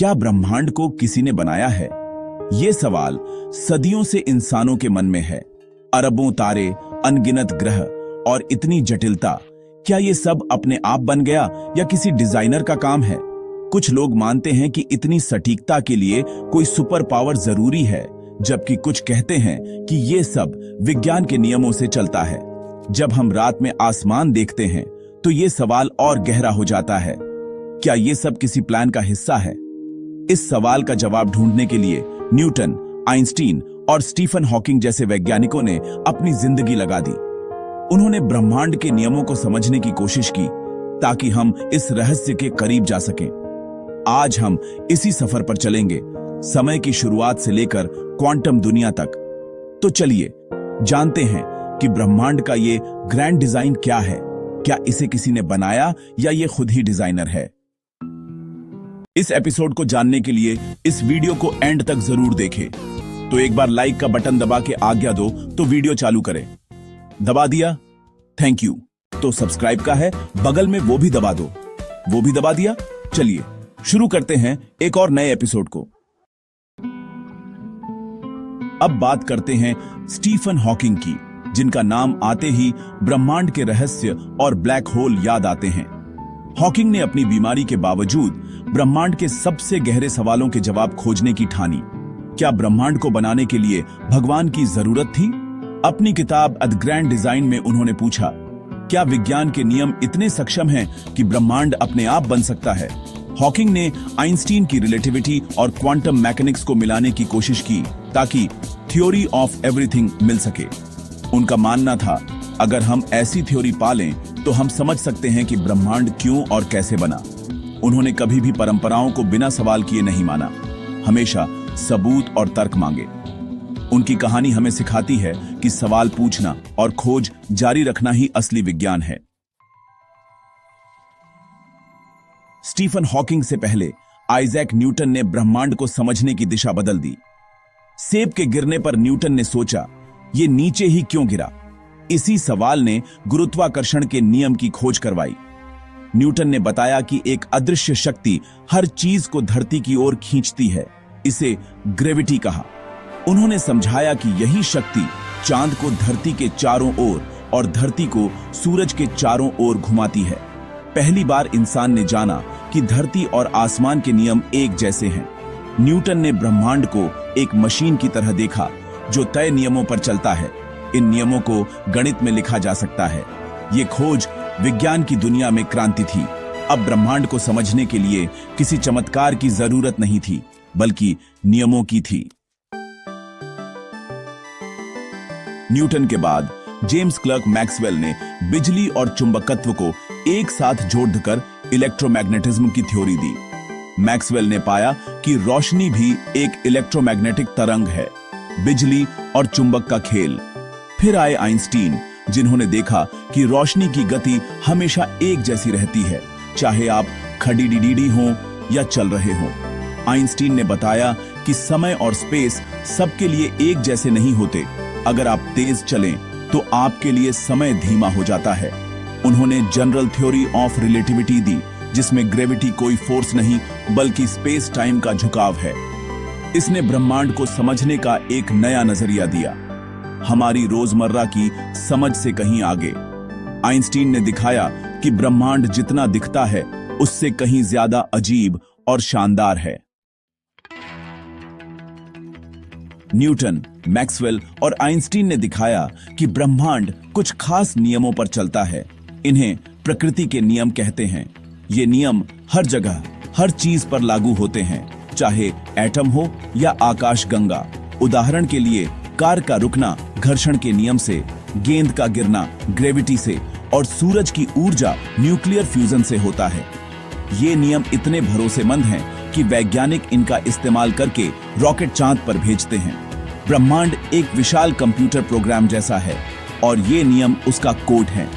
क्या ब्रह्मांड को किसी ने बनाया है? ये सवाल सदियों से इंसानों के मन में है। अरबों तारे, अनगिनत ग्रह और इतनी जटिलता, क्या ये सब अपने आप बन गया या किसी डिजाइनर का काम है? कुछ लोग मानते हैं कि इतनी सटीकता के लिए कोई सुपर पावर जरूरी है, जबकि कुछ कहते हैं कि ये सब विज्ञान के नियमों से चलता है। जब हम रात में आसमान देखते हैं तो ये सवाल और गहरा हो जाता है, क्या ये सब किसी प्लान का हिस्सा है? इस सवाल का जवाब ढूंढने के लिए न्यूटन, आइंस्टीन और स्टीफन हॉकिंग जैसे वैज्ञानिकों ने अपनी जिंदगी लगा दी। उन्होंने ब्रह्मांड के नियमों को समझने की कोशिश की ताकि हम इस रहस्य के करीब जा सकें। आज हम इसी सफर पर चलेंगे, समय की शुरुआत से लेकर क्वांटम दुनिया तक। तो चलिए जानते हैं कि ब्रह्मांड का ये ग्रैंड डिजाइन क्या है। क्या इसे किसी ने बनाया या ये खुद ही डिजाइनर है? इस एपिसोड को जानने के लिए इस वीडियो को एंड तक जरूर देखें। तो एक बार लाइक का बटन दबा के आज्ञा दो तो वीडियो चालू करें। दबा दिया? Thank you. तो सब्सक्राइब का है बगल में वो भी दबा दो। वो भी दबा दिया? चलिए शुरू करते हैं एक और नए एपिसोड को। अब बात करते हैं स्टीफन हॉकिंग की, जिनका नाम आते ही ब्रह्मांड के रहस्य और ब्लैक होल याद आते हैं। हॉकिंग ने अपनी बीमारी के बावजूद ब्रह्मांड के सबसे गहरे सवालों के जवाब खोजने की ठानी। क्या ब्रह्मांड को बनाने के लिए भगवान की जरूरत थी? अपनी किताब द ग्रैंड डिजाइन में उन्होंने पूछा, क्या विज्ञान के नियम इतने सक्षम हैं कि ब्रह्मांड अपने आप बन सकता है? हॉकिंग ने आइंस्टीन की रिलेटिविटी और क्वांटम मैकेनिक्स को मिलाने की कोशिश की ताकि थ्योरी ऑफ एवरीथिंग मिल सके। उनका मानना था, अगर हम ऐसी थ्योरी पालें तो हम समझ सकते हैं कि ब्रह्मांड क्यों और कैसे बना। उन्होंने कभी भी परंपराओं को बिना सवाल किए नहीं माना, हमेशा सबूत और तर्क मांगे। उनकी कहानी हमें सिखाती है कि सवाल पूछना और खोज जारी रखना ही असली विज्ञान है। स्टीफन हॉकिंग से पहले आइजैक न्यूटन ने ब्रह्मांड को समझने की दिशा बदल दी। सेब के गिरने पर न्यूटन ने सोचा, ये नीचे ही क्यों गिरा? इसी सवाल ने गुरुत्वाकर्षण के नियम की खोज करवाई। न्यूटन ने बताया कि एक अदृश्य शक्ति हर चीज को धरती की ओर खींचती है, इसे ग्रेविटी कहा। उन्होंने समझाया कि यही शक्ति चांद को धरती के चारों ओर और धरती को सूरज के चारों ओर घुमाती है। पहली बार इंसान ने जाना कि धरती और आसमान के नियम एक जैसे हैं। न्यूटन ने ब्रह्मांड को एक मशीन की तरह देखा जो तय नियमों पर चलता है। इन नियमों को गणित में लिखा जा सकता है। ये खोज विज्ञान की दुनिया में क्रांति थी। अब ब्रह्मांड को समझने के लिए किसी चमत्कार की जरूरत नहीं थी, बल्कि नियमों की थी। न्यूटन के बाद जेम्स क्लर्क मैक्सवेल ने बिजली और चुंबकत्व को एक साथ जोड़कर इलेक्ट्रोमैग्नेटिज्म की थ्योरी दी। मैक्सवेल ने पाया कि रोशनी भी एक इलेक्ट्रोमैग्नेटिक तरंग है, बिजली और चुंबक का खेल। फिर आए आइंस्टीन, जिन्होंने देखा कि रोशनी की गति हमेशा एक जैसी रहती है, चाहे आप खड़ी हो या चल रहे हो। आइंस्टीन ने बताया कि समय और स्पेस सबके लिए एक जैसे नहीं होते। अगर आप तेज चलें तो आपके लिए समय धीमा हो जाता है। उन्होंने जनरल थ्योरी ऑफ रिलेटिविटी दी, जिसमें ग्रेविटी कोई फोर्स नहीं बल्कि स्पेस टाइम का झुकाव है। इसने ब्रह्मांड को समझने का एक नया नजरिया दिया, हमारी रोजमर्रा की समझ से कहीं आगे। आइंस्टीन ने दिखाया कि ब्रह्मांड जितना दिखता है उससे कहीं ज्यादा अजीब और शानदार है। न्यूटन, मैक्सवेल और आइंस्टीन ने दिखाया कि ब्रह्मांड कुछ खास नियमों पर चलता है। इन्हें प्रकृति के नियम कहते हैं। ये नियम हर जगह, हर चीज पर लागू होते हैं, चाहे एटम हो या आकाश गंगा। उदाहरण के लिए कार का रुकना घर्षण के नियम से, गेंद का गिरना ग्रेविटी से और सूरज की ऊर्जा न्यूक्लियर फ्यूजन से होता है। ये नियम इतने भरोसेमंद हैं कि वैज्ञानिक इनका इस्तेमाल करके रॉकेट चांद पर भेजते हैं। ब्रह्मांड एक विशाल कंप्यूटर प्रोग्राम जैसा है और ये नियम उसका कोड है।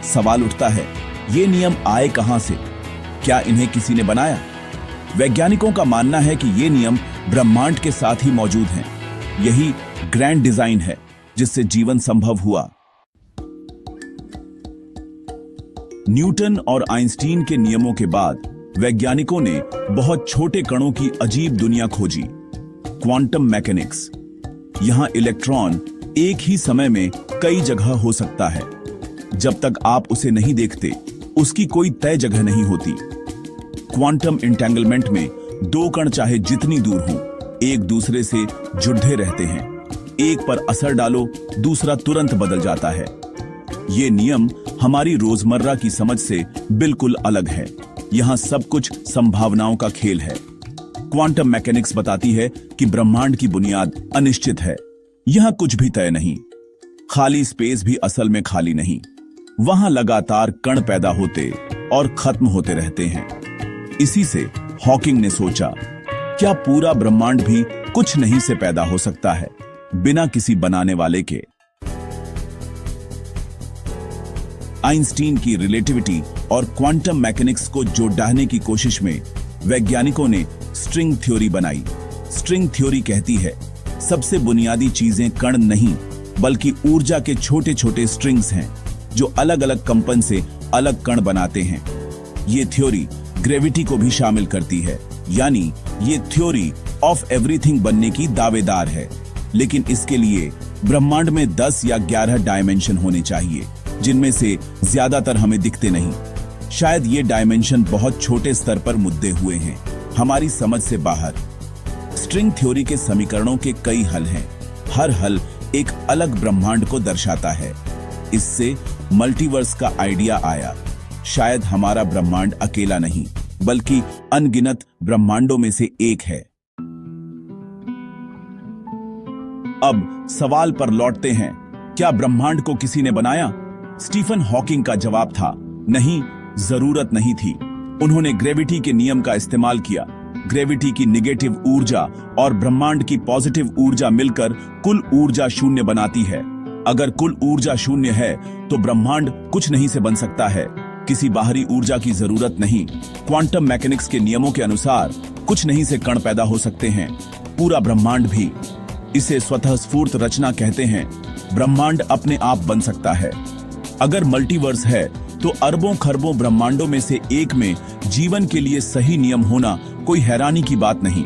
सवाल उठता है, ये नियम आए कहां से? क्या इन्हें किसी ने बनाया? वैज्ञानिकों का मानना है कि ये नियम ब्रह्मांड के साथ ही मौजूद हैं। यही ग्रैंड डिजाइन है जिससे जीवन संभव हुआ। न्यूटन और आइंस्टीन के नियमों के बाद वैज्ञानिकों ने बहुत छोटे कणों की अजीब दुनिया खोजी, क्वांटम मैकेनिक्स। यहां इलेक्ट्रॉन एक ही समय में कई जगह हो सकता है। जब तक आप उसे नहीं देखते, उसकी कोई तय जगह नहीं होती। क्वांटम इंटेंगलमेंट में दो कण चाहे जितनी दूर हों, एक दूसरे से जुड़े रहते हैं। एक पर असर डालो, दूसरा तुरंत बदल जाता है। ये नियम हमारी रोजमर्रा की समझ से बिल्कुल अलग है। यहां सब कुछ संभावनाओं का खेल है। क्वांटम मैकेनिक्स बताती है कि ब्रह्मांड की बुनियाद अनिश्चित है। यहां कुछ भी तय नहीं। खाली स्पेस भी असल में खाली नहीं। वहां लगातार कण पैदा होते और खत्म होते रहते हैं। इसी से हॉकिंग ने सोचा, क्या पूरा ब्रह्मांड भी कुछ नहीं से पैदा हो सकता है, बिना किसी बनाने वाले के। आइंस्टीन की रिलेटिविटी और क्वांटम मैकेनिक्स को जोड़ने की कोशिश में वैज्ञानिकों ने स्ट्रिंग थ्योरी बनाई। स्ट्रिंग थ्योरी कहती है, सबसे बुनियादी चीजें कण नहीं, बल्कि ऊर्जा के छोटे छोटे स्ट्रिंग्स हैं, जो अलग अलग कंपन से अलग कण बनाते हैं। ये थ्योरी ग्रेविटी को भी शामिल करती है, यानी ये थ्योरी ऑफ एवरीथिंग बनने की दावेदार है। लेकिन इसके लिए ब्रह्मांड में 10 या 11 डायमेंशन होने चाहिए, जिनमें से ज्यादातर हमें दिखते नहीं। शायद ये डायमेंशन बहुत छोटे स्तर पर मुद्दे हुए हैं, हमारी समझ से बाहर। स्ट्रिंग थ्योरी के समीकरणों के कई हल हैं। हर हल एक अलग ब्रह्मांड को दर्शाता है। इससे मल्टीवर्स का आइडिया आया। शायद हमारा ब्रह्मांड अकेला नहीं, बल्कि अनगिनत ब्रह्मांडों में से एक है। अब सवाल पर लौटते हैं, क्या ब्रह्मांड को किसी ने बनाया? स्टीफन हॉकिंग का जवाब था, नहीं, जरूरत नहीं थी। उन्होंने ग्रेविटी के नियम का इस्तेमाल किया। ग्रेविटी की निगेटिव ऊर्जा और ब्रह्मांड की पॉजिटिव ऊर्जा मिलकर कुल ऊर्जा शून्य बनाती है। अगर कुल ऊर्जा शून्य है, तो ब्रह्मांड कुछ नहीं से बन सकता है। किसी बाहरी ऊर्जा की जरूरत नहीं। क्वांटम मैकेनिक्स के नियमों के अनुसार कुछ नहीं से कण पैदा हो सकते हैं, पूरा ब्रह्मांड भी। इसे स्वतः स्फूर्त रचना कहते हैं। ब्रह्मांड अपने आप बन सकता है। अगर मल्टीवर्स है, तो अरबों खरबों ब्रह्मांडों में से एक में जीवन के लिए सही नियम होना कोई हैरानी की बात नहीं।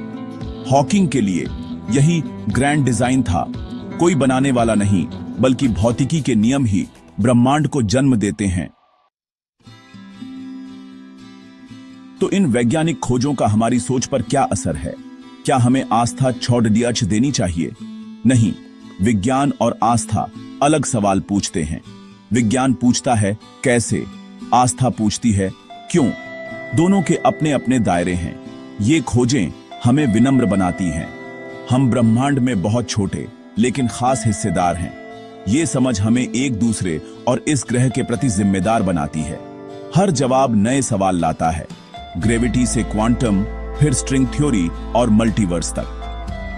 हॉकिंग के लिए यही ग्रैंड डिजाइन था। कोई बनाने वाला नहीं, बल्कि भौतिकी के नियम ही ब्रह्मांड को जन्म देते हैं। तो इन वैज्ञानिक खोजों का हमारी सोच पर क्या असर है? क्या हमें आस्था छोड़ देनी चाहिए? नहीं, विज्ञान और आस्था अलग सवाल पूछते हैं। विज्ञान पूछता है कैसे, आस्था पूछती है क्यों। दोनों के अपने अपने दायरे हैं। ये खोजें हमें विनम्र बनाती हैं। हम ब्रह्मांड में बहुत छोटे लेकिन खास हिस्सेदार हैं। ये समझ हमें एक दूसरे और इस ग्रह के प्रति जिम्मेदार बनाती है। हर जवाब नए सवाल लाता है, ग्रेविटी से क्वांटम, फिर स्ट्रिंग थ्योरी और मल्टीवर्स तक।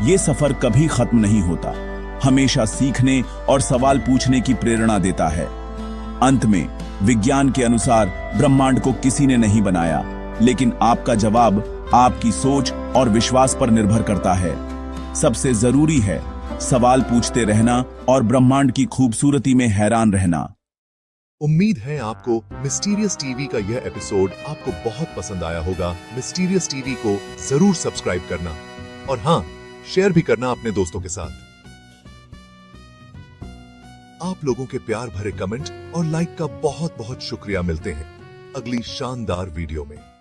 ये सफर कभी खत्म नहीं होता, हमेशा सीखने और सवाल पूछने की प्रेरणा देता है। अंत में विज्ञान के अनुसार ब्रह्मांड को किसी ने नहीं बनाया, लेकिन आपका जवाब आपकी सोच और विश्वास पर निर्भर करता है। सबसे जरूरी है सवाल पूछते रहना और ब्रह्मांड की खूबसूरती में हैरान रहना। उम्मीद है आपको मिस्टीरियस टीवी का यह एपिसोड आपको बहुत पसंद आया होगा। मिस्टीरियस टीवी को जरूर सब्सक्राइब करना और हाँ, शेयर भी करना अपने दोस्तों के साथ। आप लोगों के प्यार भरे कमेंट और लाइक का बहुत बहुत शुक्रिया। मिलते हैं अगली शानदार वीडियो में।